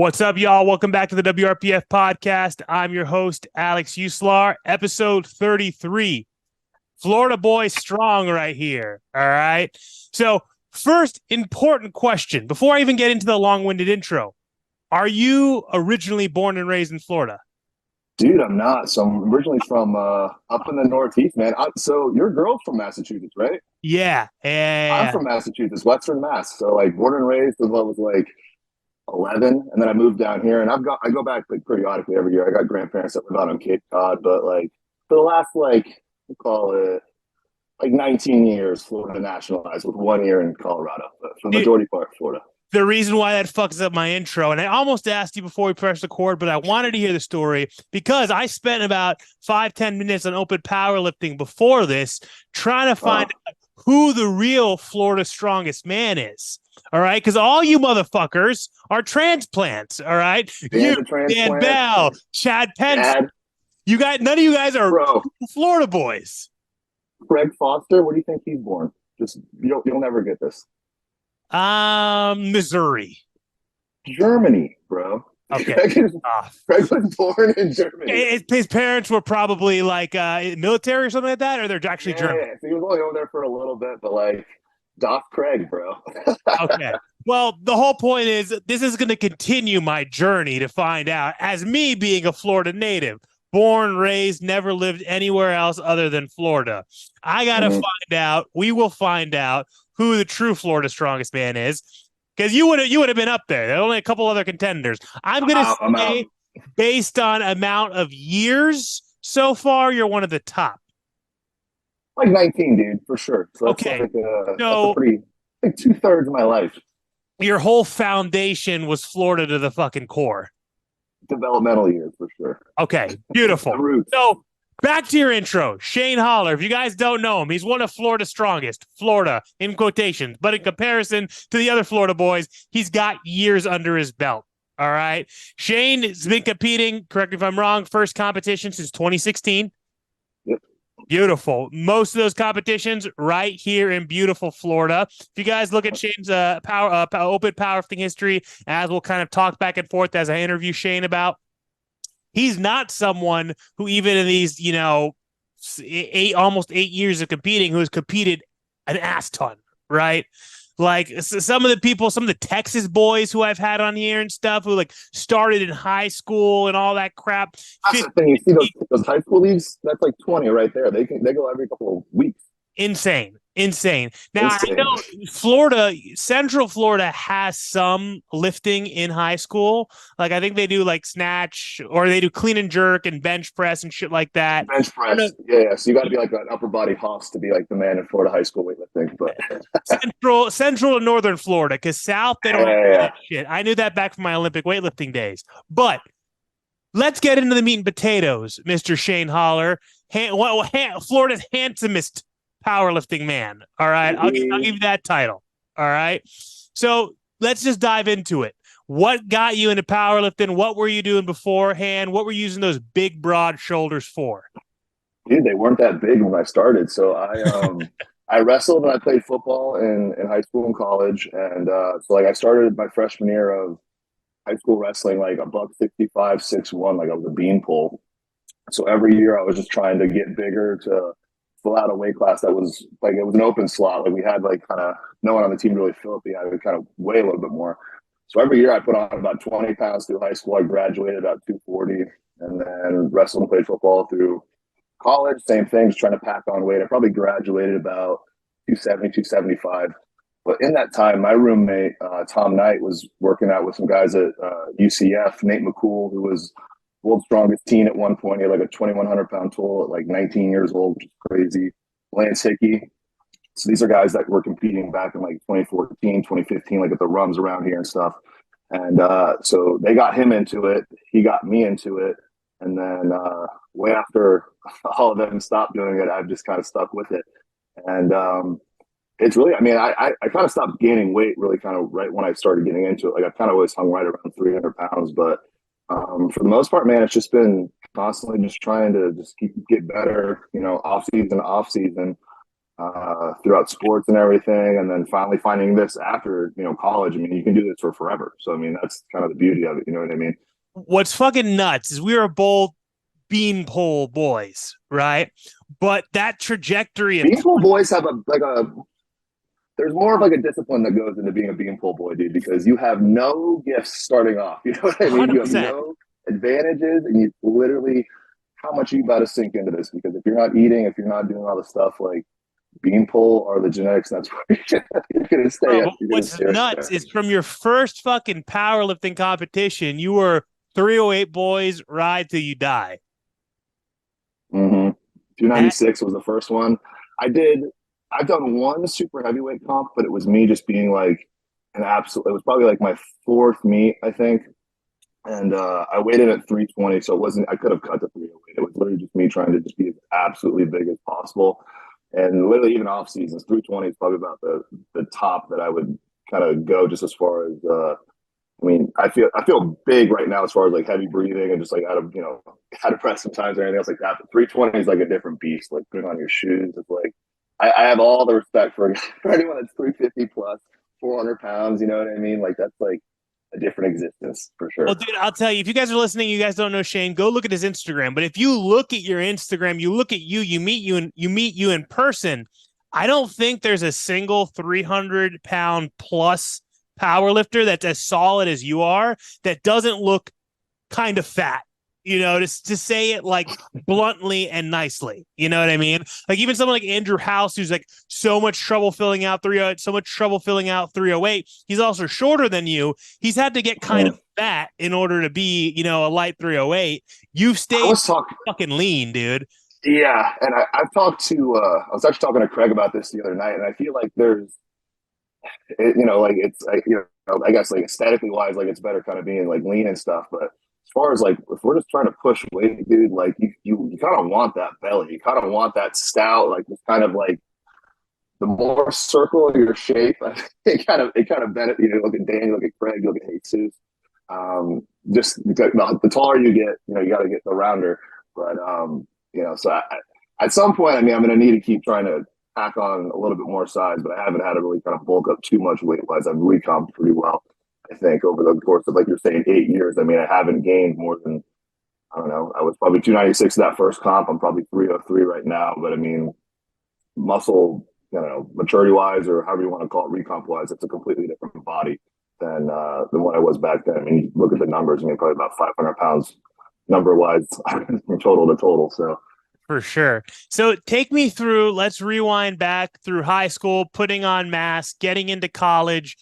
What's up, y'all? Welcome back to the WRPF podcast. I'm your host, Alex Uslar, episode 33. Florida boys strong right here. All right. So first important question, before I even get into the long-winded intro, are you originally born and raised in Florida? Dude, I'm not. So I'm originally from up in the Northeast, man. So your girl's from Massachusetts, right? Yeah. I'm from Massachusetts, Western Mass. So like born and raised until I was like 11, and then I moved down here, and I go back like periodically every year. I got grandparents that live out on Cape Cod, but like for the last we'll call it like 19 years, Florida nationalized with 1 year in Colorado, but for the majority part, Florida. The reason why that fucks up my intro, and I almost asked you before we pressed record, but I wanted to hear the story because I spent about 5-10 minutes on open powerlifting before this trying to find out who the real Florida strongest man is. All right, because all you motherfuckers are transplants. All right, you, Dan Bell, Chad Pence, you guys, none of you guys are Florida boys. Craig Foster, where do you think he's born? Just you'll never get this. Missouri. Germany, bro. Okay. Craig was born in Germany. His parents were probably like military or something like that, or they're actually German. Yeah, so he was only over there for a little bit, but like Doc Craig, bro. Okay. Well, the whole point is this is going to continue my journey to find out, as me being a Florida native, born, raised, never lived anywhere else other than Florida. I got to find out. We will find out who the true Florida strongest man is, because you would have been up there. There are only a couple other contenders. I'm going to say, based on amount of years so far, you're one of the top. Like 19, dude, for sure. So that's okay. That's a pretty, like 2/3 of my life. Your whole foundation was Florida to the fucking core. Developmental years, for sure. Okay, beautiful. So back to your intro. Shane Holler, if you guys don't know him, he's one of Florida's strongest. Florida, in quotations. But in comparison to the other Florida boys, he's got years under his belt. All right. Shane has been competing, correct me if I'm wrong, first competition since 2016. Yep. Beautiful. Most of those competitions right here in beautiful Florida. If you guys look at Shane's open powerlifting history, as we'll kind of talk back and forth as I interview Shane about, he's not someone who even in these, almost 8 years of competing, who has competed an ass ton, right? Like some of the Texas boys who I've had on here and stuff who like started in high school and all that crap. That's the thing. You see those high school leagues? That's like 20 right there. They go every couple of weeks. Insane. Now, I know Central Florida has some lifting in high school. Like, I think they do like snatch, or they do clean and jerk and bench press and shit like that. Bench press. Yeah. So you got to be like an upper body hoss to be like the man in Florida high school weightlifting. But Central and Northern Florida, because South, they don't have that shit. I knew that back from my Olympic weightlifting days. But let's get into the meat and potatoes, Mr. Shane Holler. Florida's handsomest powerlifting man. All right. I'll give you that title. All right. So let's just dive into it. What got you into powerlifting? What were you doing beforehand? What were you using those big, broad shoulders for? Dude, they weren't that big when I started. So I wrestled and I played football in high school and college. And so like I started my freshman year of high school wrestling like $165, 6'1", like I was a beanpole. So every year I was just trying to get bigger to fill out a weight class that was like, it was an open slot. Like we had like kind of no one on the team really fill it, but I would kind of weigh a little bit more. So every year I put on about 20 pounds through high school. I graduated about 240 and then wrestled and played football through college. Same thing, just trying to pack on weight. I probably graduated about 270, 275. But in that time, my roommate, Tom Knight, was working out with some guys at UCF, Nate McCool, who was world's strongest teen at one point. He had like a 2,100 pound total at like 19 years old, which is crazy. Lance Hickey. So these are guys that were competing back in like 2014, 2015, like at the runs around here and stuff. And so they got him into it. He got me into it. And then way after all of them stopped doing it, I've just kind of stuck with it. And it's really, I mean, I kind of stopped gaining weight really kind of right when I started getting into it. Like I've kind of always hung right around 300 pounds, but for the most part, man, it's just been constantly just trying to just get better, off season. throughout sports and everything, and then finally finding this after college. I mean, you can do this for forever. So I mean, that's kind of the beauty of it. You know what I mean? What's fucking nuts is we were both beanpole boys, right? But that trajectory of Beanpole boys have there's more of like a discipline that goes into being a beanpole boy, dude, because you have no gifts starting off. You know what I mean? You have 100%. no advantages, and you literally how much you got to sink into this because if you're not eating, if you're not doing all the stuff like beanpole or the genetics, that's where you're gonna stay. Bro, You're gonna what's stay right nuts there. is from your first fucking powerlifting competition, you were 308 boys, ride till you die. Mm-hmm. That 296 was the first one. I've done one super heavyweight comp, but it was me just being like an absolute. It was probably like my fourth meet, I think, and I weighed in at 320, so it wasn't. I could have cut to 308. It was literally just me trying to just be as absolutely big as possible, and literally even off seasons, 320 is probably about the top that I would kind of go just as far as. I mean, I feel big right now as far as like heavy breathing and just like out of breath sometimes or anything else like that. But 320 is like a different beast. Like putting on your shoes, it's like I have all the respect for anyone that's 350 plus 400 pounds. You know what I mean? Like that's like a different existence for Well, sure. dude, I'll tell you, if you guys are listening, you guys don't know Shane, go look at his Instagram. But if you look at your Instagram, you look at you meet you in person. I don't think there's a single 300-pound plus power lifter that's as solid as you are that doesn't look kind of fat, to say it like bluntly and nicely. You know what I mean? Like even someone like Andrew House, who's like so much trouble filling out 308, so much trouble filling out 308. He's also shorter than you. He's had to get kind of fat in order to be, a light 308. You've I stayed was talking, fucking lean, dude. yeah, and I've talked to. I was actually talking to Craig about this the other night, and I feel like like it's I guess like aesthetically wise, like it's better kind of being like lean and stuff. But as far as like if we're just trying to push weight, dude, like you kind of want that belly, you kind of want that stout, like it's kind of like the more circle your shape, it kind of benefits. You look at Dan, you look at Craig, you look at Jesus. Just the taller you get, you got to get the rounder. But so at some point, I mean, I'm going to need to keep trying to pack on a little bit more size, but I haven't had to really kind of bulk up too much weight wise. I've recomped pretty well, I think, over the course of like you're saying 8 years. I mean, I haven't gained more than I don't know. I was probably 296 that first comp. I'm probably 303 right now, but I mean, muscle, maturity wise or however you want to call it, recomp wise, it's a completely different body than what I was back then. I mean, you look at the numbers. I mean, probably about 500 pounds number wise from total to total. So For sure. So take me through, let's rewind back through high school, putting on mass, getting into college.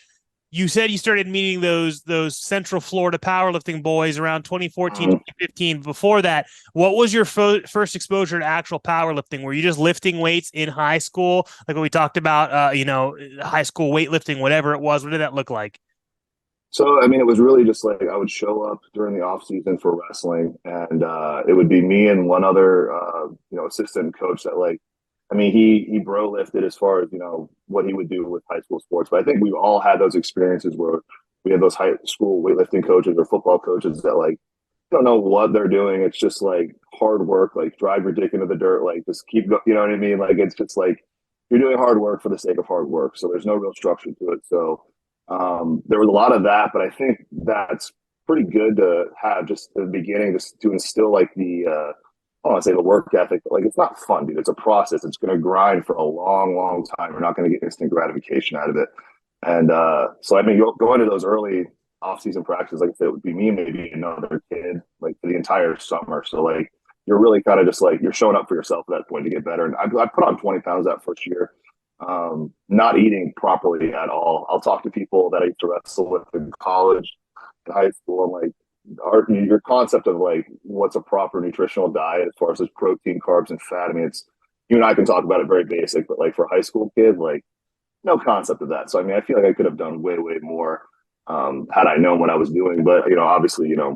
You said you started meeting those Central Florida powerlifting boys around 2014, 2015. Before that, what was your first exposure to actual powerlifting? Were you just lifting weights in high school? Like what we talked about, high school weightlifting, whatever it was. What did that look like? So, I mean, it was really just like I would show up during the off season for wrestling, and it would be me and one other, assistant coach that like, I mean, he bro lifted as far as what he would do with high school sports. But I think we all had those experiences where we had those high school weightlifting coaches or football coaches that like don't know what they're doing. It's just like hard work, like drive your dick into the dirt, like just keep going. You know what I mean? Like it's just like you're doing hard work for the sake of hard work. So there's no real structure to it. So there was a lot of that, but I think that's pretty good to have just at the beginning, just to instill like I don't want to say the work ethic, but like it's not fun, dude. It's a process. It's going to grind for a long, long time. You're not going to get instant gratification out of it. And so, I mean, you'll go into those early off-season practices, like I said, it would be me, maybe another kid, like for the entire summer. So, like, you're really kind of just like you're showing up for yourself at that point to get better. And I put on 20 pounds that first year, not eating properly at all. I'll talk to people that I used to wrestle with in college, in high school, and like your concept of like what's a proper nutritional diet as far as protein, carbs, and fat. I mean, it's you and I can talk about it very basic, but like for a high school kid, like no concept of that. So I mean, I feel like I could have done way, way more had I known what I was doing. But obviously, I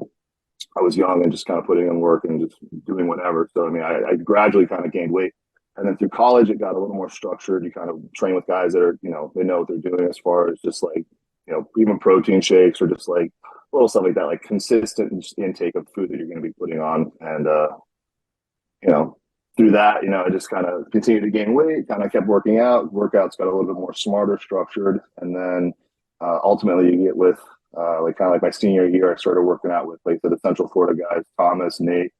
was young and just kind of putting in work and just doing whatever. So I mean, I gradually kind of gained weight. And then through college, it got a little more structured. You kind of train with guys that are, they know what they're doing as far as just like, even protein shakes or just like little stuff like that, like consistent intake of food that you're going to be putting on. And, through that, I just kind of continued to gain weight, kind of kept working out. Workouts got a little bit more smarter, structured. And then ultimately you get with like kind of like my senior year, I started working out with like the Central Florida guys, Thomas, Nate,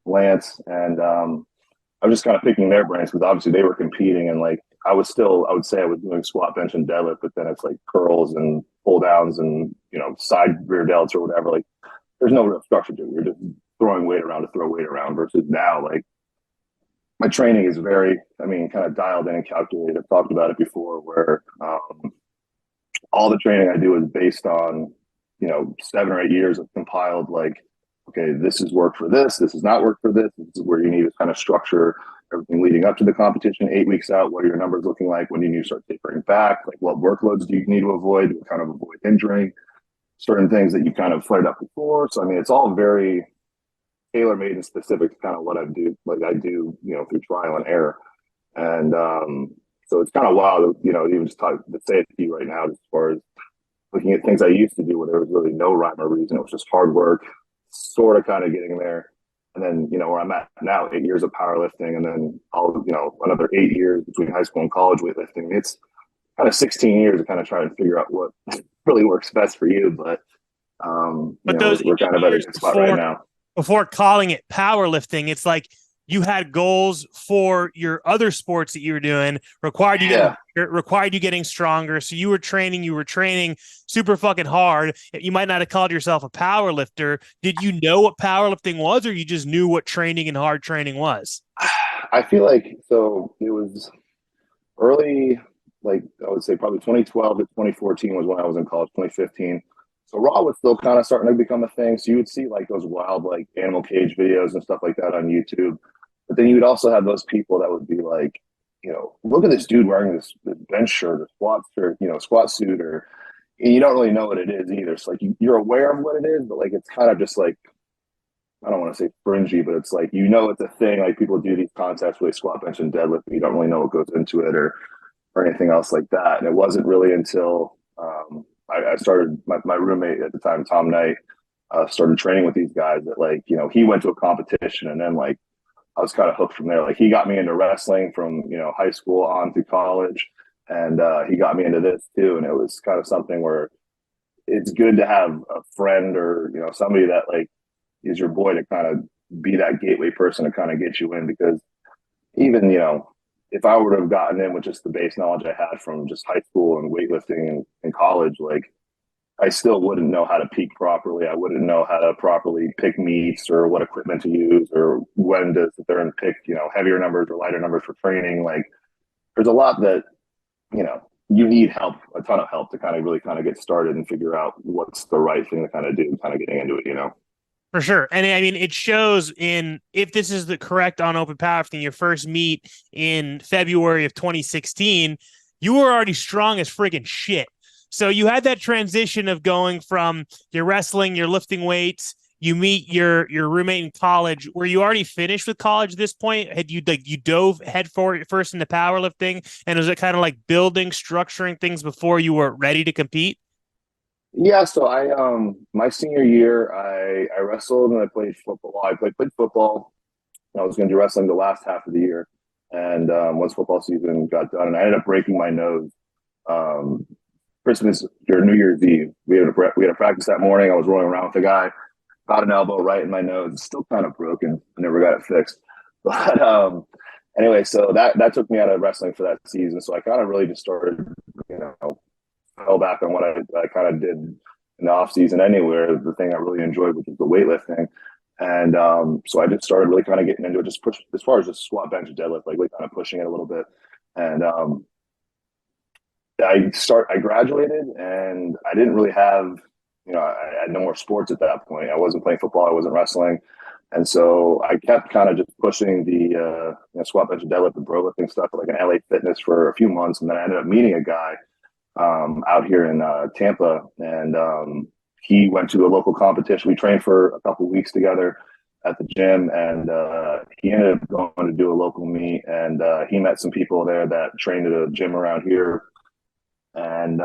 Lance. And I was just kind of picking their brains because obviously they were competing. And like I would say I was doing squat, bench, and deadlift, but then it's like curls and pull downs and, side rear delts or whatever. Like there's no real structure to it. You're just throwing weight around to throw weight around versus now, like, my training is very, kind of dialed in and calculated. I've talked about it before where all the training I do is based on, 7 or 8 years of compiled, like, okay, this is work for this is not work for this. This is where you need to kind of structure everything leading up to the competition. 8 weeks out, what are your numbers looking like? When do you need to start tapering back? Like what workloads do you need to avoid? What kind of avoid injuring? Certain things that you kind of flared up before. So, it's all very tailor-made and specific to kind of what I do, through trial and error. And so it's kind of wild, even just to say it to you right now, as far as looking at things I used to do where there was really no rhyme or reason. It was just hard work, sort of kind of getting there. And then, where I'm at now, 8 years of powerlifting, and then another 8 years between high school and college weightlifting. It's kind of 16 years to kind of try and figure out what really works best for you. But we're kind of at a good spot right now. Before calling it powerlifting, it's like you had goals for your other sports that you were doing, required you getting stronger. So you were training super fucking hard. You might not have called yourself a powerlifter. Did you know what powerlifting was, or you just knew what training and hard training was? I feel like, so it was early, like I would say probably 2012 to 2014 was when I was in college, 2015. So Raw was still kind of starting to become a thing. So you would see like those wild, like animal cage videos and stuff like that on YouTube. But then you would also have those people that would be like, look at this dude wearing this bench shirt or squat shirt, squat suit, and you don't really know what it is either. So like you're aware of what it is, but like it's kind of just like, I don't want to say fringy, but it's like, it's a thing. Like people do these contests where they squat, bench, and deadlift, but you don't really know what goes into it or anything else like that. And it wasn't really until I started, my roommate at the time, Tom Knight, started training with these guys that like, he went to a competition, and then like I was kind of hooked from there. Like he got me into wrestling from, high school on through college, and he got me into this too. And it was kind of something where it's good to have a friend or, somebody that like is your boy to kind of be that gateway person to kind of get you in, because even, if I would have gotten in with just the base knowledge I had from just high school and weightlifting and college, like I still wouldn't know how to peak properly. I wouldn't know how to properly pick meets or what equipment to use or when to sit there and pick, heavier numbers or lighter numbers for training. Like there's a lot that, you need help, a ton of help to kind of really kind of get started and figure out what's the right thing to kind of do, kind of getting into it, For sure. And it shows if this is the correct on open powerlifting, your first meet in February of 2016, you were already strong as friggin' shit. So you had that transition of going from your wrestling, you're lifting weights, you meet your roommate in college. Were you already finished with college at this point? Had you you dove head first into powerlifting, and was it kind of like building, structuring things before you were ready to compete? Yeah, so I my senior year I wrestled and I played football. I played football. I was going to do wrestling the last half of the year, and once football season got done, and I ended up breaking my nose. Christmas or New Year's Eve, we had a practice that morning. I was rolling around with a guy, got an elbow right in my nose. It's still kind of broken. I never got it fixed, but anyway, so that took me out of wrestling for that season. So I kind of really just started, fell back on what I kind of did in the off season anywhere, the thing I really enjoyed, which is the weightlifting. And so I just started really kind of getting into it, just push as far as just squat, bench, and deadlift, like really kind of pushing it a little bit. And I graduated and I didn't really have, I had no more sports at that point. I wasn't playing football. I wasn't wrestling. And so I kept kind of just pushing the squat, bench, and deadlift and bro lifting stuff at like an LA Fitness for a few months. And then I ended up meeting a guy out here in Tampa, and he went to a local competition. We trained for a couple of weeks together at the gym, and he ended up going to do a local meet, and he met some people there that trained at a gym around here. And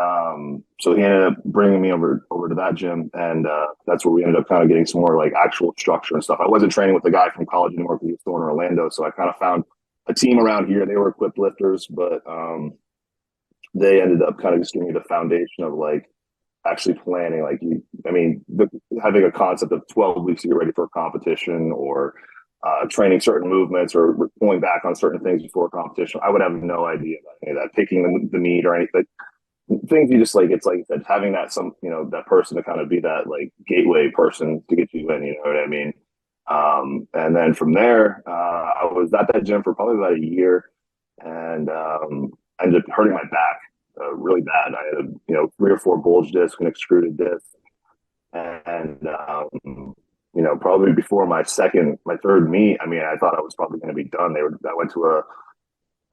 so he ended up bringing me over to that gym, and that's where we ended up kind of getting some more like actual structure and stuff. I wasn't training with the guy from college anymore because he was still in Orlando, so I kind of found a team around here. They were equipped lifters, but they ended up kind of just giving me the foundation of like actually planning. Like having a concept of 12 weeks to get ready for a competition, or training certain movements, or pulling back on certain things before a competition. I would have no idea about any of that, picking the meat or anything. Things you just like, it's like having that that person to kind of be that like gateway person to get you in, you know what I mean? And then from there, I was at that gym for probably about a year, and I ended up hurting my back really bad. I had 3 or 4 bulge discs, an extruded disc, and probably before my third meet, I mean, I thought I was probably going to be done. I went to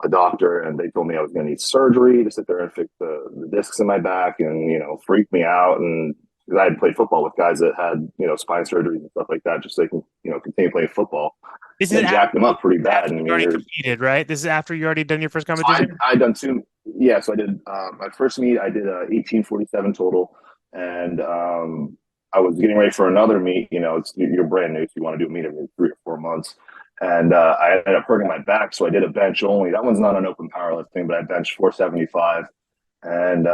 a doctor, and they told me I was going to need surgery to sit there and fix the discs in my back, and freak me out. And because I had played football with guys that had spine surgeries and stuff like that, just so they can continue playing football. This is jacked them up pretty bad. And you already competed, right? This is after you already done your first competition. So I done 2. Yeah, so I did my first meet. I did 1847 total, and I was getting ready for another meet. You're brand new, so you want to do a meet every 3 or 4 months. And I ended up hurting my back, so I did a bench only. That one's not an open powerlifting, but I benched 475, and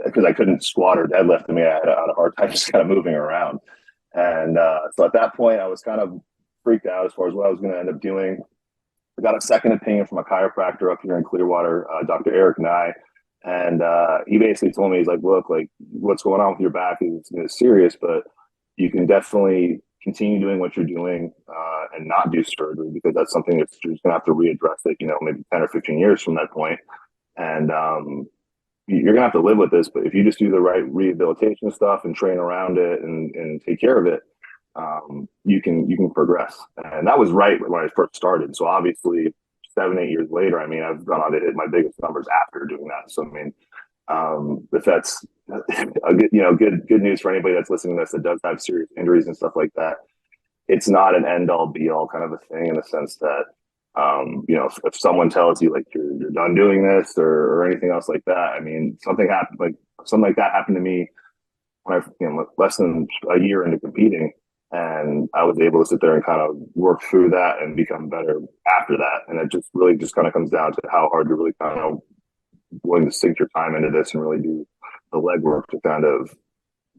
because I couldn't squat or deadlift, I had a hard time just kind of moving around. And so at that point, I was kind of freaked out as far as what I was going to end up doing. I got a second opinion from a chiropractor up here in Clearwater, Dr. Eric Nye. And he basically told me, he's like, look, like what's going on with your back is serious, but you can definitely continue doing what you're doing and not do surgery, because that's something that you're just going to have to readdress it, maybe 10 or 15 years from that point. And you're going to have to live with this, but if you just do the right rehabilitation stuff and train around it and take care of it, you can progress. And that was right when I first started. So obviously 7-8 years later, I've gone on to hit my biggest numbers after doing that. So if that's a good news for anybody that's listening to this that does have serious injuries and stuff like that, it's not an end all be all kind of a thing, in the sense that if someone tells you like you're done doing this or anything else like that, something like that happened to me when I less than a year into competing. And I was able to sit there and kind of work through that and become better after that. And it just really just kind of comes down to how hard you're really kind of willing to sink your time into this and really do the legwork to kind of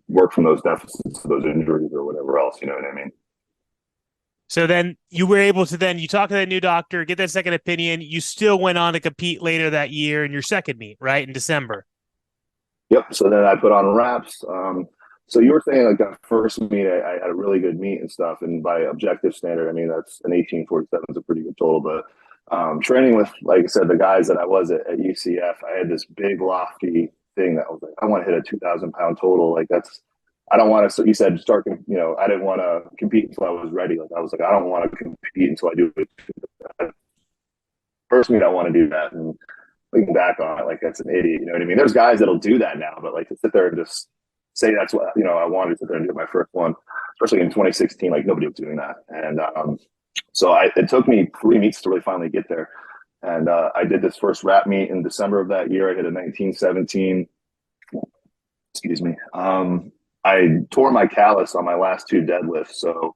work from those deficits, those injuries, or whatever else. You know what I mean? So then you were able to you talk to that new doctor, get that second opinion. You still went on to compete later that year in your second meet, right? In December. Yep. So then I put on wraps. So you were saying like that first meet, I had a really good meet and stuff. And by objective standard, that's an 1847 is a pretty good total. But training with, like I said, the guys that I was at UCF, I had this big lofty thing that I was like, I want to hit a 2,000-pound total. Like I don't want to, so you said start, I didn't want to compete until I was ready. Like I was like, I don't want to compete until I do it. First meet, I want to do that. And looking back on it, like that's an idiot. You know what I mean? There's guys that'll do that now, but like to sit there and just say that's what I wanted to sit there and do my first one, especially in 2016. Like nobody was doing that, and so it took me 3 meets to really finally get there. And I did this first wrap meet in December of that year. I hit a 1917. Excuse me. I tore my callus on my last 2 deadlifts, so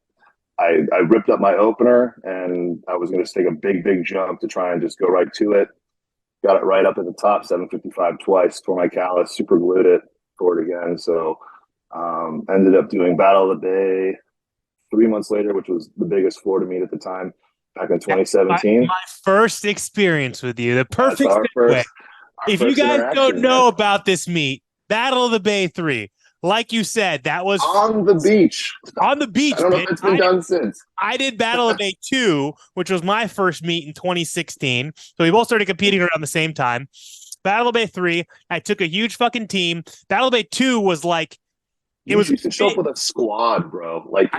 I ripped up my opener, and I was going to take a big jump to try and just go right to it. Got it right up at the top, 755 twice. Tore my callus, super glued it. It again. So ended up doing Battle of the Bay 3 months later, which was the biggest Florida meet at the time, back in 2017. My first experience with you, the perfect segue. If you guys don't know about this meet, Battle of the Bay 3, like you said, that was on the beach. On the beach. I don't know if it's been done since. I did Battle of the Bay 2, which was my first meet in 2016. So we both started competing around the same time. Battle of Bay 3, I took a huge fucking team. Battle of Bay 2 was like, you should show up with a squad, bro. Like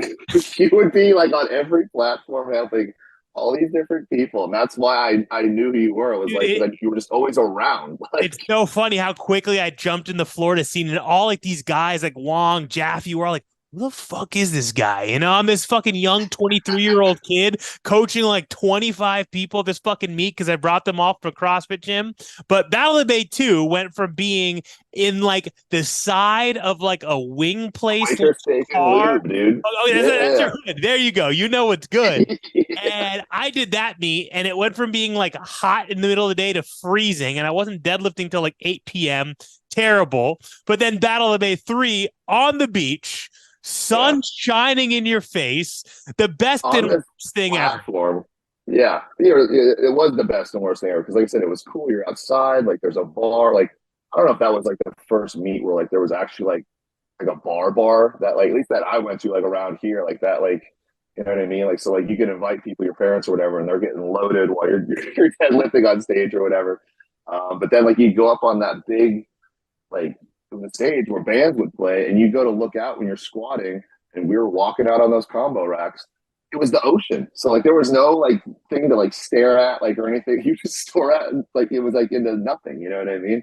you would be like on every platform helping all these different people, and that's why I knew who you were. It was like you were just always around. Like, it's so funny how quickly I jumped in the Florida scene, and all like these guys like Wong, Jaffe, were all like, who the fuck is this guy? You know, I'm this fucking young 23-year-old kid coaching like 25 people at this fucking meet because I brought them off to a CrossFit gym. But Battle of the Bay 2 went from being in like the side of like a wing place Quaker steak and car. lube, dude. Oh, that's your Yeah. hood. There you go. You know what's good. And I did that meet, and it went from being like hot in the middle of the day to freezing, and I wasn't deadlifting till like 8 p.m. Terrible. But then Battle of the Bay 3 on the beach, Yeah. sun shining in your face, the best On and this worst thing ever. platform. Yeah. It was the best and worst thing ever. Because like I said, it was cool. You're outside, like there's a bar. Like I don't know if that was like the first meet where like there was actually like a bar that like at least that I went to like around here, like that, like you know what I mean? Like so like you can invite people, your parents or whatever, and they're getting loaded while you're deadlifting on stage or whatever. But then like you go up on that big like the stage where bands would play, and you go to look out when you're squatting, and we were walking out on those combo racks. It was the ocean, so like there was no like thing to like stare at, like or anything. You just stare at, like it was like into nothing. You know what I mean?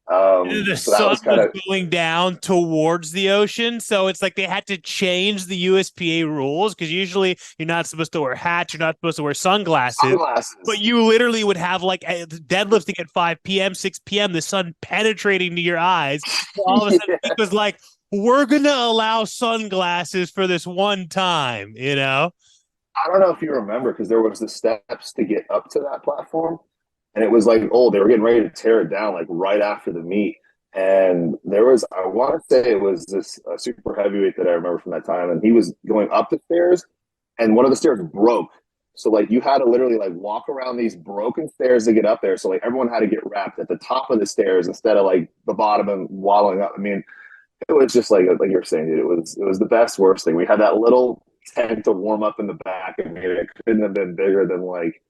The So that sun was kind was of going down towards the ocean, so it's like they had to change the USPA rules because usually you're not supposed to wear hats, you're not supposed to wear sunglasses, but sunglasses. you literally would have like deadlifting at 5 p.m., 6 p.m., the sun penetrating to your eyes. So all of a sudden, Yeah. it was like, we're going to allow sunglasses for this one time, you know? I don't know if you remember because there was the steps to get up to that platform, and it was like, oh, they were getting ready to tear it down like right after the meet. And there was, I want to say it was this super heavyweight that I remember from that time, and he was going up the stairs, and one of the stairs broke. So like you had to literally like walk around these broken stairs to get up there. So like everyone had to get wrapped at the top of the stairs instead of like the bottom and waddling up. I mean, it was just like you're saying, dude. It was the best worst thing. We had that little tent to warm up in the back. I mean, it couldn't have been bigger than like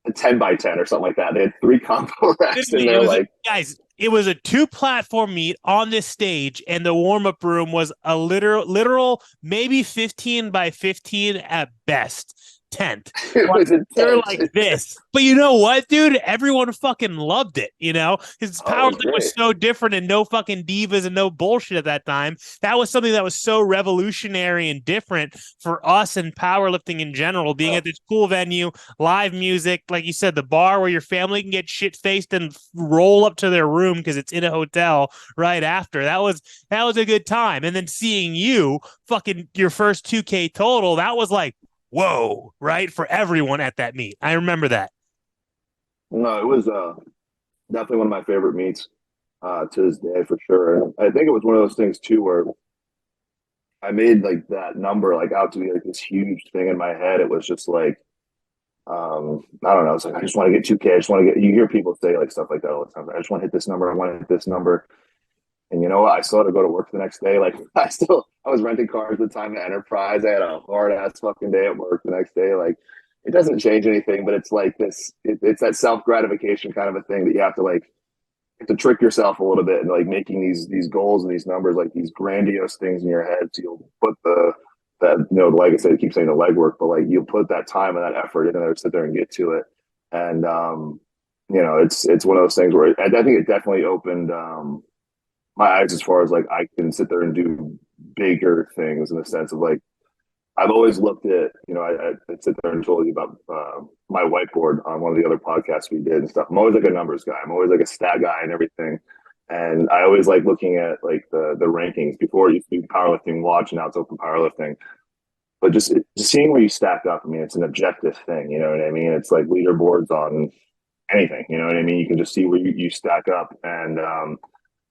a 10 by 10 or something like that. They had three combo racks in Literally, it there. was Like guys. It was a two platform meet on this stage, and the warm up room was a literal maybe 15 by 15 at best tent. it Like was they're intense. like this, but you know what, dude? Everyone fucking loved it. You know, his Oh, it was powerlifting was great. so different, and no fucking divas and no bullshit at that time. That was something that was so revolutionary and different for us and powerlifting in general. Being Oh, at this cool venue, live music, like you said, the bar where your family can get shit faced and roll up to their room because it's in a hotel right after. That was a good time. And then seeing you fucking your first 2K total, that was like, whoa, right? For everyone at that meet. I remember that. no, it was definitely one of my favorite meets to this day for sure. And I think it was one of those things too where I made like that number like out to be like this huge thing in my head. It was just like I don't know. It's like I just want to get 2K. I just want to get. You hear people say like stuff like that all the time. I just want to hit this number. I want to hit this number. And you know what? I still had to go to work the next day. Like I was renting cars at the time at Enterprise. I had a hard ass fucking day at work the next day. Like it doesn't change anything, but it's like this. It's that self gratification kind of a thing that you have to like to trick yourself a little bit and like making these goals and these numbers like these grandiose things in your head. So you'll put the that like I said, I keep saying the legwork, but like you'll put that time and that effort in there, sit there and get to it. And it's one of those things where I think it definitely opened my eyes as far as like I can sit there and do bigger things in the sense of like I've always looked at, I sit there and told you about my whiteboard on one of the other podcasts we did and stuff. I'm always like a numbers guy. I'm always like a stat guy and everything. And I always like looking at like the rankings before it used to be powerlifting watch and now it's open powerlifting. But just seeing where you stack up, I mean, it's an objective thing. You know what I mean? It's like leaderboards on anything. You know what I mean? You can just see where you stack up. And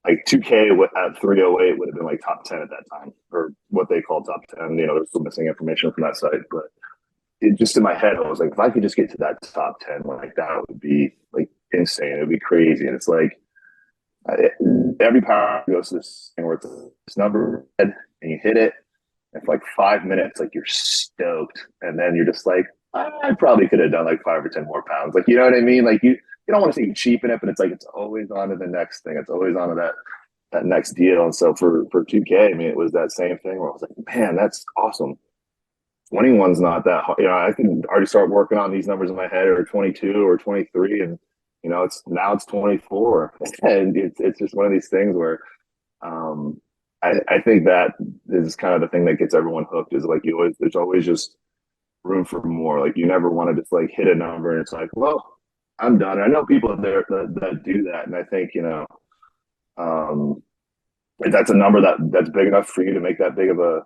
like 2K at 308 would have been like top 10 at that time, or what they call top 10. There's still missing information from that site, but it just in my head, I was like, if I could just get to that top 10, like that would be like insane. It would be crazy. And it's like every power goes to this thing where it's this number and you hit it. And for like 5 minutes, like you're stoked. And then you're just like, I probably could have done like 5 or 10 more pounds. Like, you know what I mean? Like you don't want to say you cheapen it, but it's like it's always on to the next thing. It's always on to that next deal. And so for 2K, I mean, it was that same thing where I was like, man, that's awesome. 21's not that hard. I can already start working on these numbers in my head, or 22 or 23, and it's 24, and it's just one of these things where I think that is kind of the thing that gets everyone hooked is like there's always just room for more. Like you never want to just like hit a number and it's like, well, I'm done. And I know people there that do that. And I think, um, if that's a number that's big enough for you to make that big of an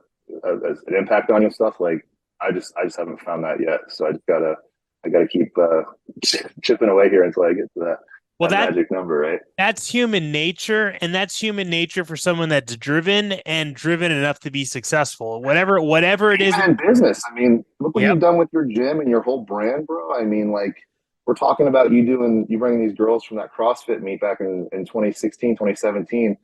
impact on your stuff. Like I just haven't found that yet. So I gotta keep chipping away here until I get to Well, that magic number, right? that's human nature, and that's human nature for someone that's driven and driven enough to be successful. Whatever it is. Even in business, I mean, look what Yep. you've done with your gym and your whole brand, bro. I mean, like we're talking about you bringing these girls from that CrossFit meet back in 2016, 2017.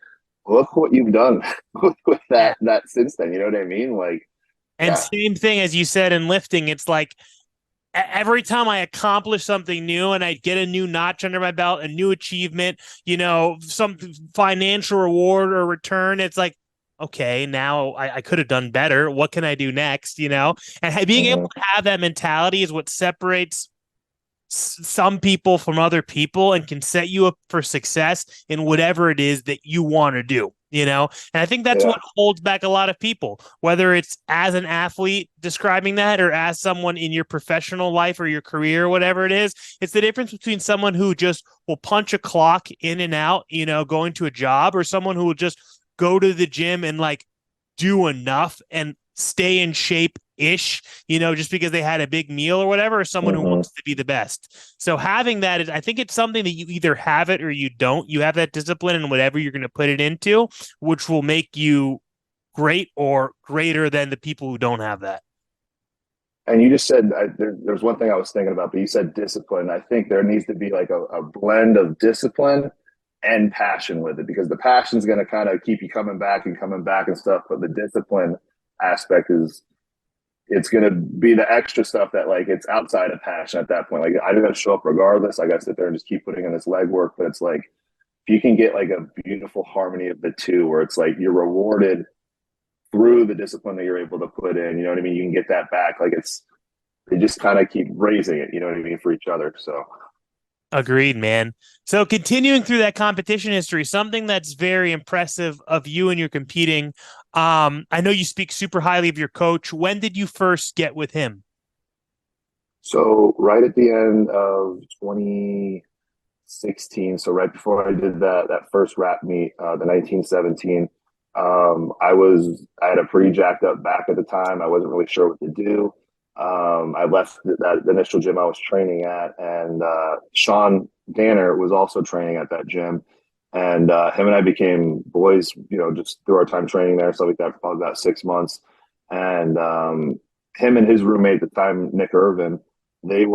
Look what you've done with Yeah. that since then. You know what I mean? Like, And yeah. same thing as you said in lifting, it's like every time I accomplish something new and I get a new notch under my belt, a new achievement, some financial reward or return, it's like, okay, now I could have done better. What can I do next? And being able Mhm. to have that mentality is what separates some people from other people and can set you up for success in whatever it is that you want to do. And I think that's Yeah. what holds back a lot of people, whether it's as an athlete describing that or as someone in your professional life or your career or whatever it is. It's the difference between someone who just will punch a clock in and out, going to a job, or someone who will just go to the gym and like do enough and stay in shape ish, just because they had a big meal or whatever, or someone who Mhm. wants to be the best. So having that is, I think it's something that you either have it or you don't. You have that discipline in whatever you're going to put it into, which will make you great or greater than the people who don't have that. And you just said there's one thing I was thinking about, but you said discipline. I think there needs to be like a blend of discipline and passion with it because the passion is going to kind of keep you coming back and stuff. But the discipline aspect is it's going to be the extra stuff that like it's outside of passion at that point. Like I do got to show up regardless. I got to sit there and just keep putting in this legwork. But it's like if you can get like a beautiful harmony of the two, where it's like you're rewarded through the discipline that you're able to put in. You know what I mean? You can get that back. Like they just kind of keep raising it. You know what I mean for each other. So Agreed, man. So continuing through that competition history, something that's very impressive of you and your competing. I know you speak super highly of your coach. When did you first get with him? so right at the end of 2016, so right before I did that first rap meet, the 1917. I had a pretty jacked up back at the time. I wasn't really sure what to do. I left that initial gym I was training at, and Sean Danner was also training at that gym, and him and I became boys. Just through our time training there, stuff like that, for probably about 6 months. And him and his roommate at the time, Nick Irvin, Nick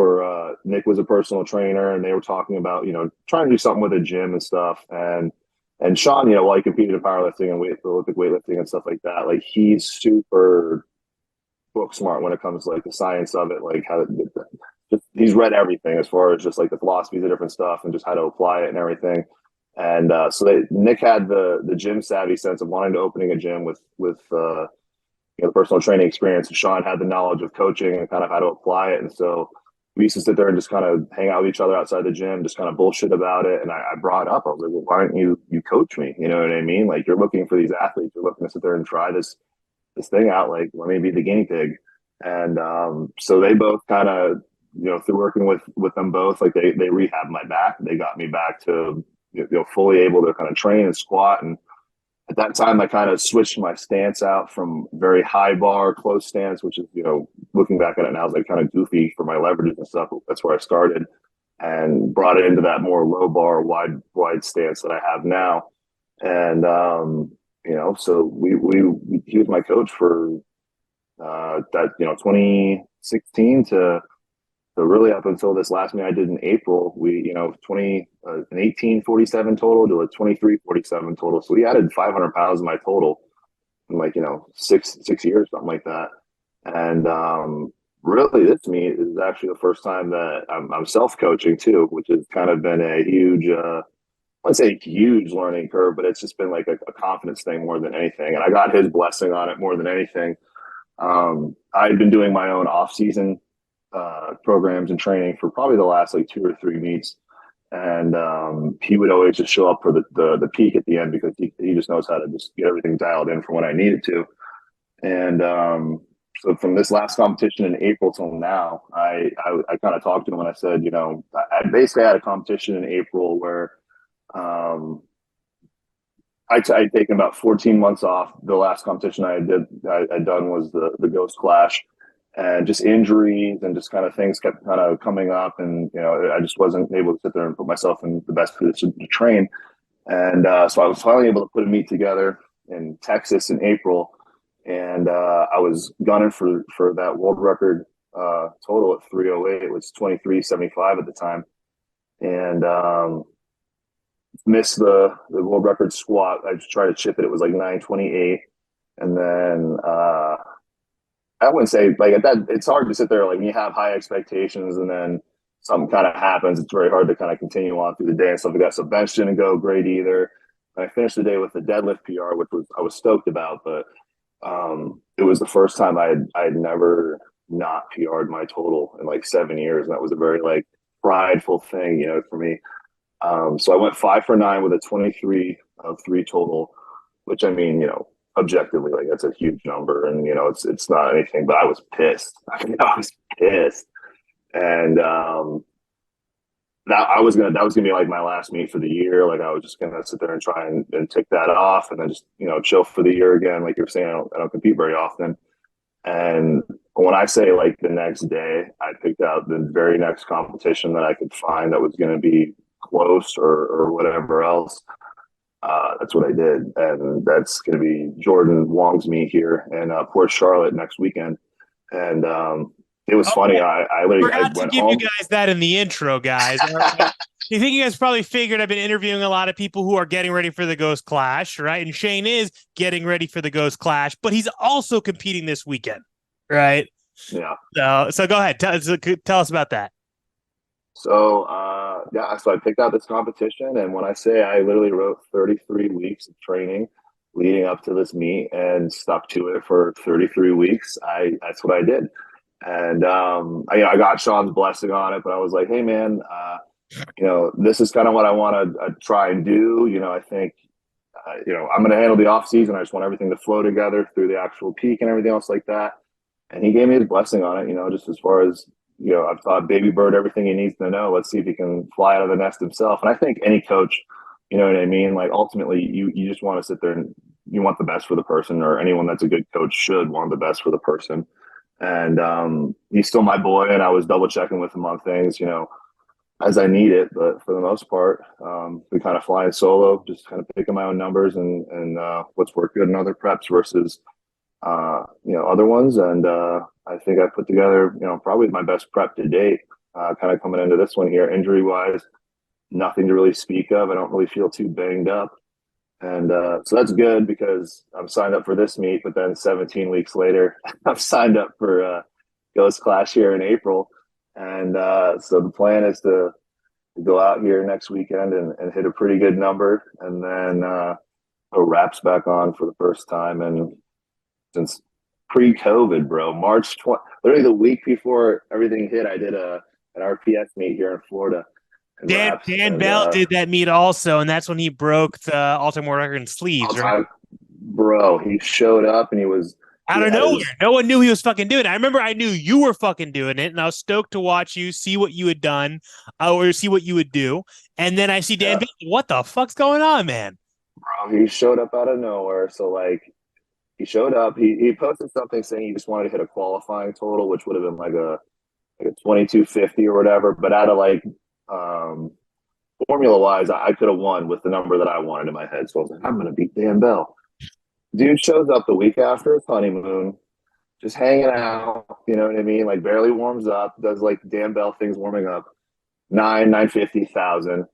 was a personal trainer, and they were talking about trying to do something with a gym and stuff. And Sean, while he competed in powerlifting and Olympic weightlifting and stuff like that, like he's super book smart when it comes to like the science of it, like how to just he's read everything as far as just like the philosophies of different stuff and just how to apply it and everything. And Nick had the gym savvy sense of wanting to opening a gym with the personal training experience. And Sean had the knowledge of coaching and kind of how to apply it. And so we used to sit there and just kind of hang out with each other outside the gym, just kind of bullshit about it. And I brought up, I was like, well, why don't you coach me? You know what I mean? Like you're looking for these athletes, you're looking to sit there and try this thing out. Like let me be the guinea pig. And so they both kind of, through working with them both, like they rehabbed my back. They got me back to fully able to kind of train and squat. And at that time, I kind of switched my stance out from very high bar, close stance, which is, looking back at it now, is like kind of goofy for my leverages and stuff. That's where I started, and brought it into that more low bar, wide stance that I have now. And, so he was my coach for that, 2016 to really up until this last meet I did in April. We, 1847 total to a 2347 total. So we added 500 pounds in my total in like, 6 years, something like that. And really this meet is actually the first time that I'm self-coaching too, which has kind of been a huge, I'd say huge learning curve, but it's just been like a confidence thing more than anything. And I got his blessing on it more than anything. I'd been doing my own off season programs and training for probably the last like 2 or 3 meets. and he would always just show up for the peak at the end because he just knows how to just get everything dialed in for when I need it to. And so from this last competition in April till now, I kind of talked to him and I said, I basically had a competition in April where um, I'd taken about 14 months off. The last competition I'd done was the Ghost Clash, and just injuries and just kind of things kept kind of coming up, and I just wasn't able to sit there and put myself in the best position to train. And so I was finally able to put a meet together in Texas in April, and I was gunning for that world record total at 308. It was 23:75 at the time, and missed the world record squat. I just tried to chip it. It was like 9:28, and then I wouldn't say like at that. It's hard to sit there like when you have high expectations and then something kind of happens. It's very hard to kind of continue on through the day and stuff like that. So bench didn't go great either. And I finished the day with a deadlift PR, which I was stoked about, but it was the first time I had never not PR'd my total in like 7 years, and that was a very like prideful thing, for me. So I went 5 for 9 with a 23 of 3 total, which I mean, objectively, like that's a huge number, and it's not anything. But I was pissed. I was pissed, and that was gonna be like my last meet for the year. Like I was just gonna sit there and try and tick that off, and then just chill for the year again. Like you're saying, I don't compete very often, and when I say like the next day, I picked out the very next competition that I could find that was going to be close or whatever else. That's what I did, and that's going to be Jordan Wong's meet here in Port Charlotte next weekend. And it was funny. I literally forgot to went give home. you guys that in the intro, guys. You think you guys probably figured I've been interviewing a lot of people who are getting ready for the Ghost Clash, right? And Shane is getting ready for the Ghost Clash, but he's also competing this weekend, right? Yeah. So go ahead. Tell us about that. So so I picked out this competition, and when I say I literally wrote 33 weeks of training leading up to this meet and stuck to it for 33 weeks, that's what I did. And I got Sean's blessing on it, but I was like, hey man, this is kind of what I want to try and do. I think I'm going to handle the off season. I just want everything to flow together through the actual peak and everything else like that. And he gave me his blessing on it, just as far as, I've taught Baby Bird everything he needs to know. Let's see if he can fly out of the nest himself. And I think any coach, you know what I mean? Like ultimately you just want to sit there and you want the best for the person, or anyone that's a good coach should want the best for the person. And he's still my boy, and I was double checking with him on things, as I need it. But for the most part, we kind of flying solo, just kind of picking my own numbers and what's worked good in other preps versus other ones. And I think I put together, probably my best prep to date, kind of coming into this one here. Injury wise, nothing to really speak of. I don't really feel too banged up. And so that's good because I'm signed up for this meet, but then 17 weeks later, I'm signed up for Ghost Clash here in April. And so the plan is to go out here next weekend and hit a pretty good number, and then throw wraps back on for the first time. And since pre-COVID, bro, March 20, literally the week before everything hit, I did an RPF meet here in Florida. Dan Bell did that meet also, and that's when he broke the all-time world record in sleeves, right? Bro, he showed up and he was out of nowhere. No one knew he was fucking doing it. I remember I knew you were fucking doing it, and I was stoked to watch you, see what you had done, or see what you would do. And then I see Dan Bell. What the fuck's going on, man? Bro, he showed up out of nowhere. So like, he showed up. He posted something saying he just wanted to hit a qualifying total, which would have been like a 2250 or whatever. But out of like formula wise, I could have won with the number that I wanted in my head. So I was like, I'm gonna beat Dan Bell. Dude shows up the week after his honeymoon, just hanging out. You know what I mean? Like barely warms up. Does like Dan Bell things warming up. 950,000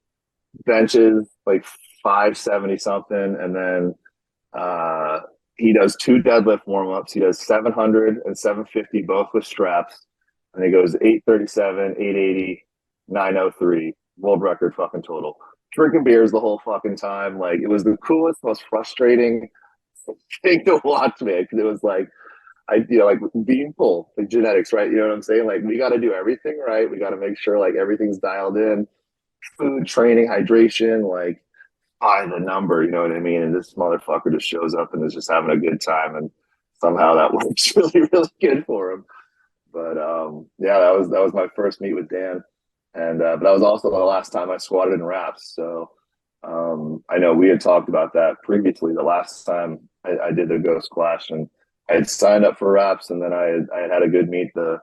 benches like 570 something, and then he does 2 deadlift warm-ups. He does 700 and 750 both with straps, and he goes 837, 880, 903 world record fucking total. Drinking beers the whole fucking time. Like it was the coolest, most frustrating thing to watch, man, because it was like like being full, like genetics, right? You know what I'm saying? Like we got to do everything right. We got to make sure like everything's dialed in. food, training, hydration, like by the number, you know what I mean? And this motherfucker just shows up and is just having a good time, and somehow that works really, really good for him. But yeah, that was my first meet with Dan, and but that was also the last time I squatted in wraps. So I know we had talked about that previously. The last time I did the Ghost Splash, and I had signed up for wraps, and then I had a good meet the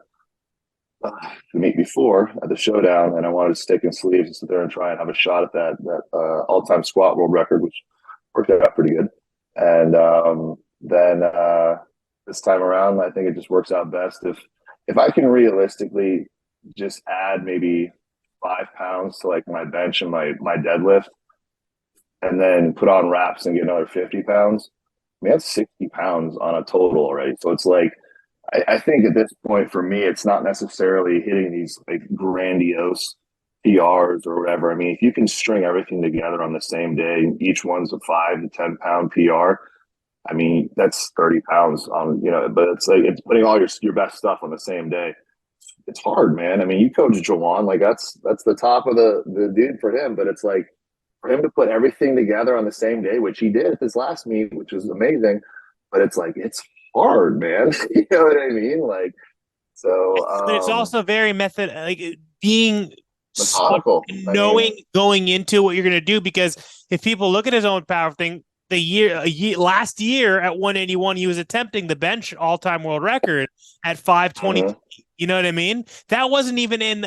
meet before at the showdown, and I wanted to stick in sleeves and sit there and try and have a shot at that all time squat world record, which worked out pretty good. And then this time around, I think it just works out best if I can realistically just add maybe 5 pounds to like my bench and my deadlift, and then put on wraps and get another 50 pounds. I mean, that's 60 pounds on a total already. So it's like I think at this point for me, it's not necessarily hitting these like grandiose PRs or whatever. I mean, if you can string everything together on the same day, each one's a 5 to 10 pound PR. I mean, that's 30 pounds on, but it's like it's putting all your best stuff on the same day. It's hard, man. I mean, you coach Jawan, like that's the top of the dude for him, but it's like for him to put everything together on the same day, which he did at his last meet, which was amazing. But it's like it's hard, man. You know what I mean? Like, so But it's also very method, like being methodical. knowing going into what you're going to do. Because if people look at his own power thing, last year at 181, he was attempting the bench all-time world record at 520. You know what I mean? That wasn't even in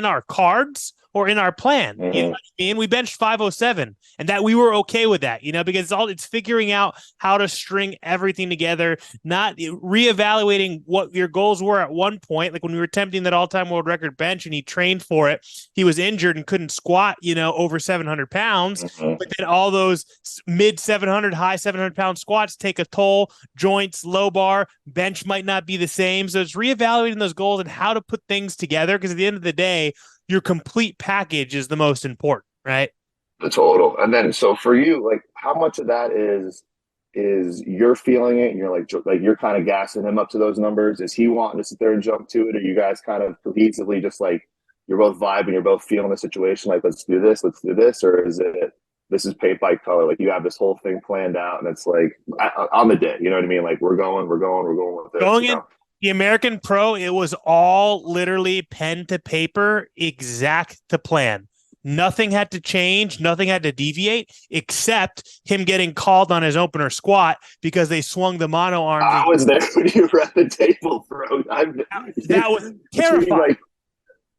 our cards or in our plan. You know what I mean? We benched 507, and that we were okay with that, because it's figuring out how to string everything together, not reevaluating what your goals were at one point. Like when we were attempting that all-time world record bench and he trained for it, he was injured and couldn't squat, over 700 pounds. But then all those mid 700, high 700 pound squats take a toll, joints, low bar, bench might not be the same. So it's reevaluating those goals and how to put things together. Because at the end of the day, your complete package is the most important, right? The total. And then, so for you, like how much of that is you're feeling it and you're like you're kind of gassing him up to those numbers? Is he wanting to sit there and jump to it? Or you guys kind of cohesively just like you're both vibing, you're both feeling the situation, like let's do this? Or is it this is paint by color, like you have this whole thing planned out and it's like on the day, you know what I mean? Like we're going with this. Going in the American Pro, it was all literally pen to paper, exact to plan. Nothing had to change. Nothing had to deviate except him getting called on his opener squat because they swung the mono arms. I was there when you were at the table, bro. That was terrifying. Like,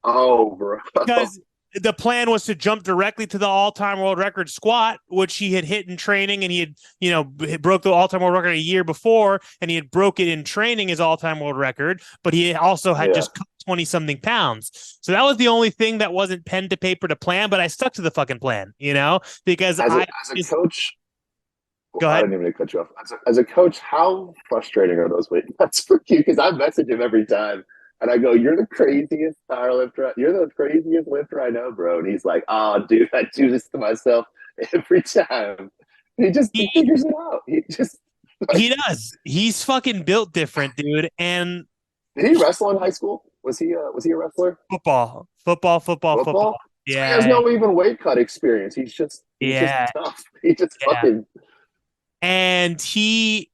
oh, bro. Because the plan was to jump directly to the all-time world record squat, which he had hit in training, and he had, broke the all-time world record a year before, and he had broke it in training, his all-time world record, but he also had just 20-something pounds. So that was the only thing that wasn't pen to paper to plan, but I stuck to the fucking plan, because as a coach, go ahead. I didn't even cut you off. As a coach, how frustrating are those weight cuts for you? Because I message him every time. And I go, you're the craziest power lifter. You're the craziest lifter I know, bro. And he's like, oh, dude, I do this to myself every time. And he figures it out. He does. He's fucking built different, dude. And did he wrestle in high school? Was he a wrestler? Football. Yeah. He has no even weight cut experience. He's just tough. He just fucking. And he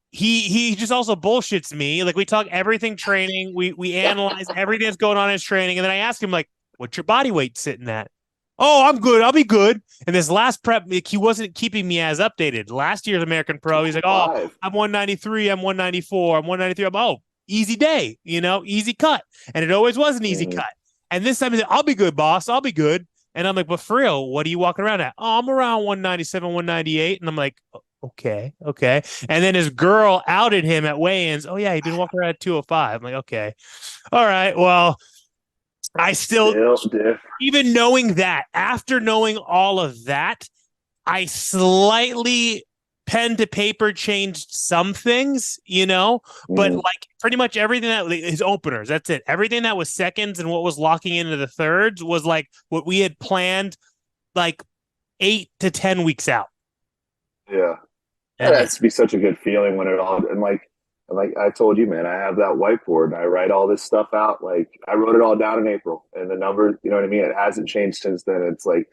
just also bullshits me. Like we talk everything training. We analyze everything that's going on in his training. And then I ask him, like, what's your body weight sitting at? Oh, I'm good. I'll be good. And this last prep, he wasn't keeping me as updated. Last year's American Pro, he's like, oh, I'm 193. I'm 194. I'm 193. I'm, easy day, easy cut. And it always was an easy cut. And this time he's like, I'll be good, boss. I'll be good. And I'm like, but for real, what are you walking around at? Oh, I'm around 197, 198. And I'm like, okay. And then his girl outed him at weigh-ins. Oh, yeah, he'd been walking around at 205. I'm like, okay. All right, well, I still even knowing that, after knowing all of that, I slightly pen to paper changed some things, but like pretty much everything that is openers, that's it. Everything that was seconds and what was locking into the thirds was like what we had planned like 8 to 10 weeks out. Yeah. That has to be such a good feeling when it all, and like And like I told you, man, I have that whiteboard and I write all this stuff out. Like I wrote it all down in April, and the number, you know what I mean? It hasn't changed since then. It's like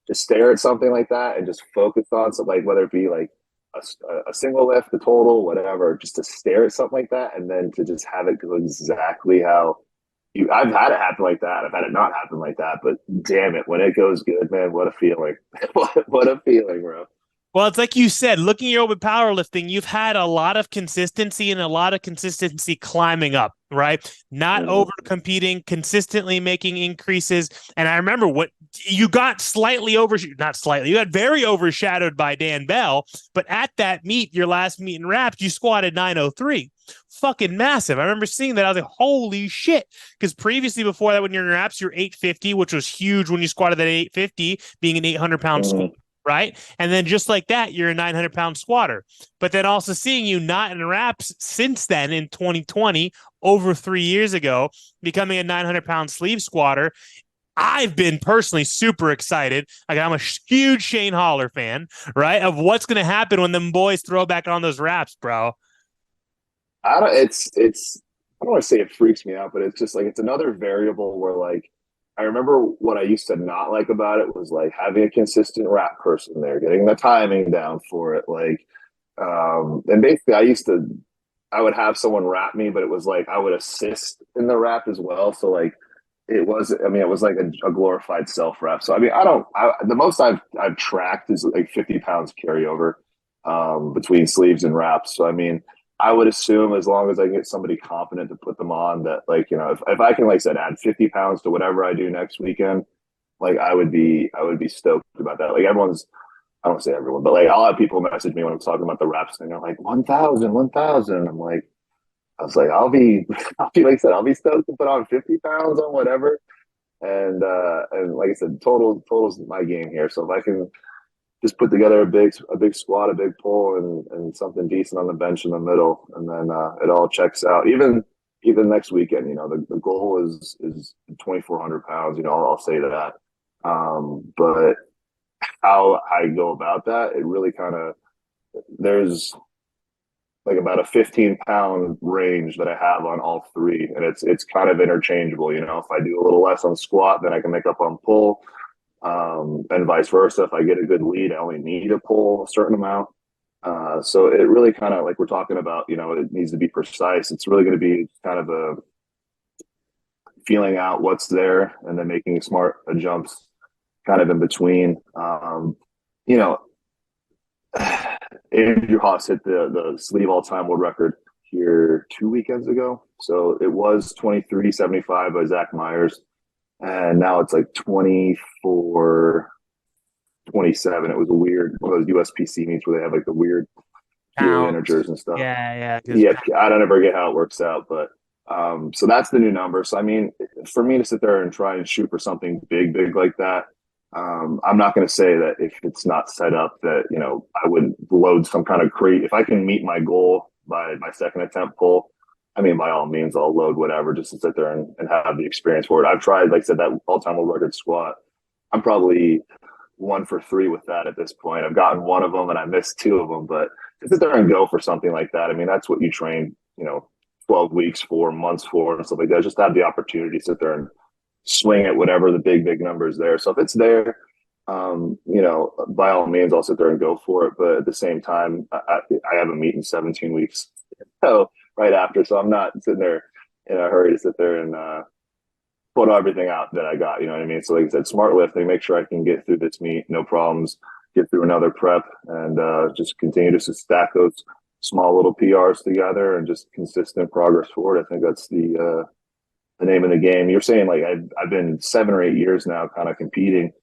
just stare at something like that and just focus on something, like whether it be like a single lift, the total, whatever, just to stare at something like that and then to just have it go exactly how you. I've had it happen like that. I've had it not happen like that, but damn it, when it goes good, man, what a feeling! What a feeling, bro. Well, it's like you said, looking at your open powerlifting, you've had a lot of consistency and a lot of consistency climbing up, right? Not over Mm-hmm. competing, consistently making increases. And I remember what you got slightly over, not slightly, you got very overshadowed by Dan Bell. But at that meet, your last meet in wraps, you squatted 903. Fucking massive. I remember seeing that. I was like, holy shit. Because previously, before that, when you're in wraps, you're 850, which was huge when you squatted that 850, being an 800-pound squat, Mm-hmm. right? And then just like that, you're a 900-pound squatter. But then also seeing you not in wraps since then in 2020, over 3 years ago, becoming a 900-pound sleeve squatter. I've been personally super excited. Like I'm a huge Shane Holler fan, right? Of what's going to happen when them boys throw back on those wraps, bro. I don't. It's. I don't want to say it freaks me out, but it's just like it's another variable where like I remember what I used to not like about it was like having a consistent rap person there, getting the timing down for it, like and basically I would have someone rap me, but it was like I would assist in the rap as well. So like it was, I mean, it was like a glorified self rap. So I mean, the most I've tracked is like 50 pounds carryover between sleeves and wraps. So I mean, I would assume as long as I get somebody competent to put them on, that like, you know, if I can, like I said, add 50 pounds to whatever I do next weekend, like I would be stoked about that. Like everyone's, I don't say everyone, but like I'll have people message me when I'm talking about the reps and they're like 1,000, 1,000. I'm like, I was like, I'll be like I said, I'll be stoked to put on 50 pounds on whatever. And like I said, total's my game here. So if I can just put together a big squat, a big pull, and something decent on the bench in the middle, and then it all checks out. Even next weekend, you know, the goal is 2,400 pounds. You know, I'll say that. But how I go about that, it really kind of there's like about a 15-pound range that I have on all three, and it's kind of interchangeable. You know, if I do a little less on squat, then I can make up on pull, and vice versa. If I get a good lead, I only need to pull a certain amount. So it really kind of like we're talking about. You know, it needs to be precise. It's really going to be kind of a feeling out what's there and then making smart jumps kind of in between. You know, Andrew Haas hit the sleeve all time world record here 2 weekends ago. So it was 23.75 by Zach Myers, and now it's like 24.27. It was a weird one of those USPC meets where they have like the weird kilo Pounds. integers and stuff. Yeah, yeah. Yeah, I don't ever get how it works out, but so that's the new number. So I mean, for me to sit there and try and shoot for something big like that, I'm not going to say that if it's not set up that, you know, I would load some kind of crate. If I can meet my goal by my second attempt pull, I mean, by all means, I'll load whatever just to sit there and have the experience for it. I've tried, like I said, that all-time world record squat. I'm probably 1 for 3 with that at this point. I've gotten one of them and I missed 2 of them, but to sit there and go for something like that, I mean, that's what you train, you know, 12 weeks for, months for, and stuff like that. Just have the opportunity to sit there and swing at whatever the big number is there. So if it's there, you know, by all means, I'll sit there and go for it. But at the same time, I have a meet in 17 weeks, so right after, so I'm not sitting there in a hurry to sit there and put everything out that I got. You know what I mean? So like I said, smart lifting, make sure I can get through this meet, no problems, get through another prep, and just continue to stack those small little PRs together and just consistent progress forward. I think that's the name of the game. You're saying like I've been 7 or 8 years now kind of competing.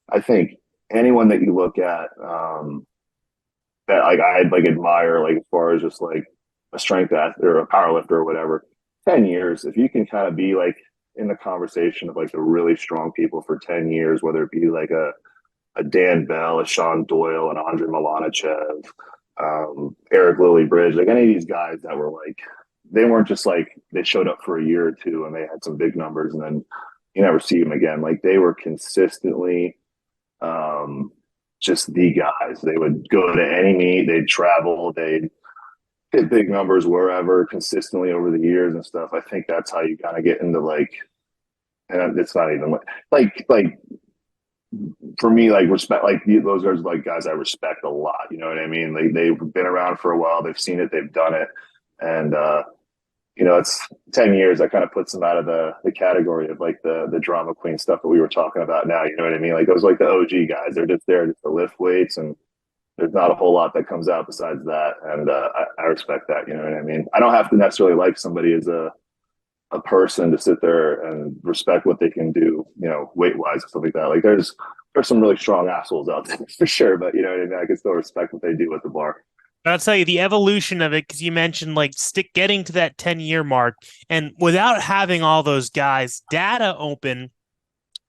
I think anyone that you look at that like I'd like admire, like as far as just like a strength athlete or a power lifter or whatever, 10 years, if you can kind of be like in the conversation of like the really strong people for 10 years, whether it be like a Dan Bell, a Sean Doyle, an Andre Milanichev, Eric Lilliebridge, like any of these guys that were like, they weren't just like they showed up for a year or two and they had some big numbers and then you never see them again. Like they were consistently just the guys. They would go to any meet, they'd travel, they'd hit big numbers wherever consistently over the years and stuff. I think that's how you kind of get into like, and it's not even like for me, like respect, like those guys are like guys I respect a lot. You know what I mean? Like they've been around for a while, they've seen it, they've done it, and it's 10 years that kind of puts them out of the category of like the drama queen stuff that we were talking about now. You know what I mean? Like those like the OG guys, they're just there just to lift weights, and there's not a whole lot that comes out besides that. And I respect that. You know what I mean? I don't have to necessarily like somebody as a person to sit there and respect what they can do, weight wise and stuff like that. Like there's some really strong assholes out there for sure, but you know what I mean? I can still respect what they do at the bar. But I'll tell you the evolution of it, because you mentioned like getting to that 10-year mark, and without having all those guys data open,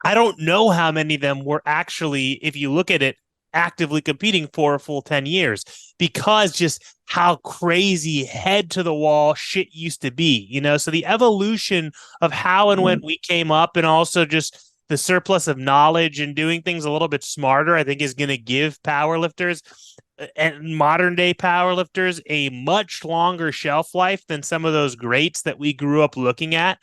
I don't know how many of them were actually, if you look at it, actively competing for a full 10 years, because just how crazy head to the wall shit used to be, So the evolution of how and when we came up, and also just the surplus of knowledge and doing things a little bit smarter, I think is going to give powerlifters and modern day powerlifters a much longer shelf life than some of those greats that we grew up looking at.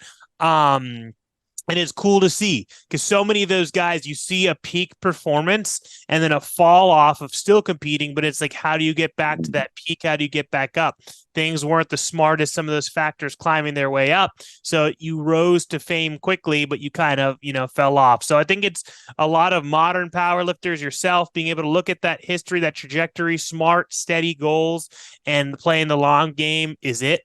And it's cool to see, because so many of those guys, you see a peak performance and then a fall off of still competing, but it's like, how do you get back to that peak? How do you get back up? Things weren't the smartest, some of those factors climbing their way up. So you rose to fame quickly, but you kind of, fell off. So I think it's a lot of modern powerlifters, yourself, being able to look at that history, that trajectory, smart, steady goals, and playing the long game is it,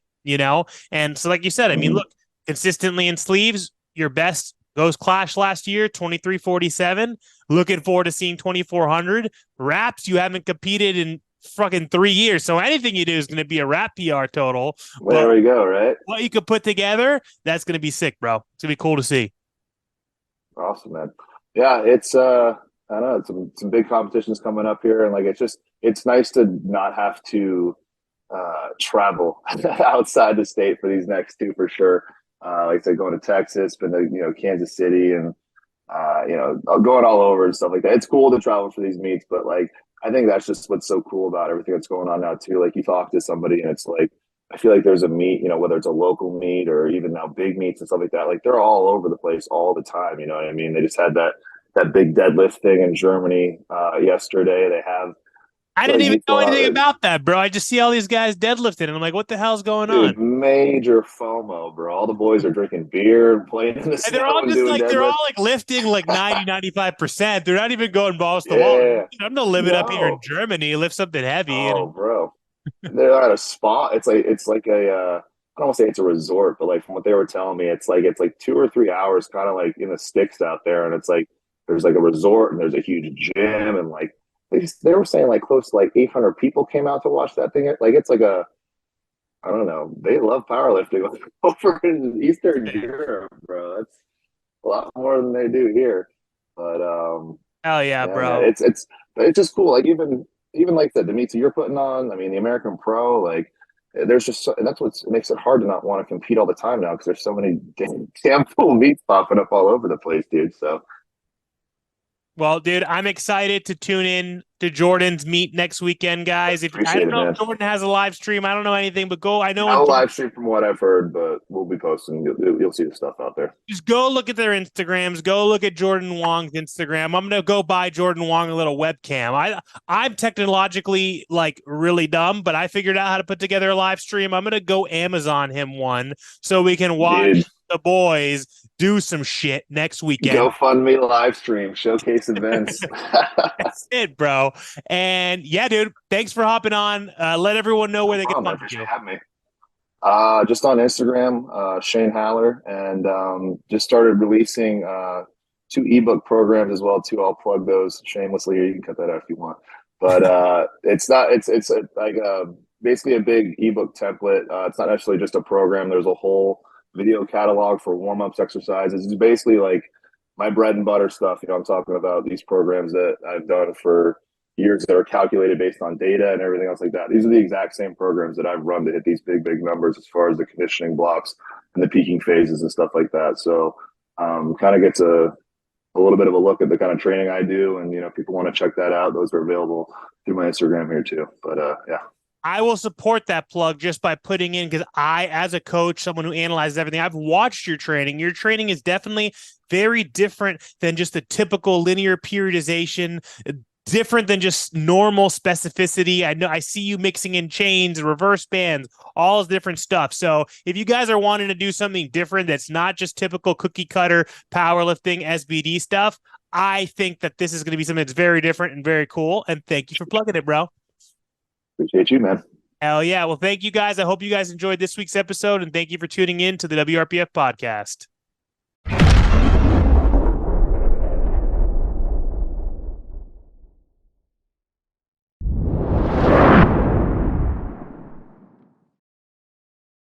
And so like you said, I mean, look, consistently in sleeves, your best goes Clash last year, 23:47. Looking forward to seeing 2400. Wraps, you haven't competed in fucking 3 years, so anything you do is going to be a wrap PR total. There we go, right? What you could put together, that's going to be sick, bro. It's going to be cool to see. Awesome, man. Yeah, it's I don't know, some big competitions coming up here, and like it's nice to not have to travel outside the state for these next two for sure. Like I said, going to Texas, been to Kansas City, and going all over and stuff like that. It's cool to travel for these meets, but like I think that's just what's so cool about everything that's going on now too. Like you talk to somebody, and it's like I feel like there's a meet, whether it's a local meet or even now big meets and stuff like that. Like they're all over the place all the time. You know what I mean? They just had that big deadlift thing in Germany yesterday. They have. I didn't even know anything about that, bro. I just see all these guys deadlifting, and I'm like, what the hell's going on? Major FOMO, bro. All the boys are drinking beer, playing in the snow. They're all just like, they're all like lifting like 90-95%. They're not even going balls to wall. I'm not living up here in Germany. Lift something heavy. Oh, bro. They're at a spot. It's like a I don't want to say it's a resort, but like from what they were telling me, it's like 2 or 3 hours kind of like in the sticks out there, and it's like there's like a resort and there's a huge gym, and like they were saying like close to like 800 people came out to watch that thing. Like it's like I don't know. They love powerlifting over in Eastern Europe, bro. That's a lot more than they do here. But hell yeah, bro. Man, it's just cool. Like even like the meets that you're putting on. I mean, the American Pro, like there's just and that's what makes it hard to not want to compete all the time now, because there's so many damn full meets popping up all over the place, dude. So. Well, dude, I'm excited to tune in to Jordan's meet next weekend, guys. I don't know if Jordan has a live stream. I don't know anything, but go. I know no live stream from what I've heard, but we'll be posting. You'll see the stuff out there. Just go look at their Instagrams. Go look at Jordan Wong's Instagram. I'm gonna go buy Jordan Wong a little webcam. I'm technologically like really dumb, but I figured out how to put together a live stream. I'm gonna go Amazon him one so we can watch the boys do some shit next weekend. GoFundMe live stream, showcase events. That's it, bro. And yeah, dude, thanks for hopping on. Let everyone know where they can find you. Have me. Just on Instagram, Shane Haller, and just started releasing 2 ebook programs as well too. I'll plug those shamelessly. You can cut that out if you want. But it's basically a big ebook template. It's not necessarily just a program. There's a whole video catalog for warm-ups, exercises. It's basically like my bread and butter stuff. I'm talking about these programs that I've done for years that are calculated based on data and everything else like that. These are the exact same programs that I've run to hit these big numbers as far as the conditioning blocks and the peaking phases and stuff like that. So kind of gets a little bit of a look at the kind of training I do. And, people want to check that out. Those are available through my Instagram here too. But yeah. I will support that plug just by putting in, because I, as a coach, someone who analyzes everything, I've watched your training. Your training is definitely very different than just the typical linear periodization, different than just normal specificity. I know I see you mixing in chains, reverse bands, all this different stuff. So if you guys are wanting to do something different that's not just typical cookie cutter powerlifting SBD stuff, I think that this is going to be something that's very different and very cool. And thank you for plugging it, bro. Appreciate you, man. Hell yeah. Well, thank you guys. I hope you guys enjoyed this week's episode, and thank you for tuning in to the WRPF podcast.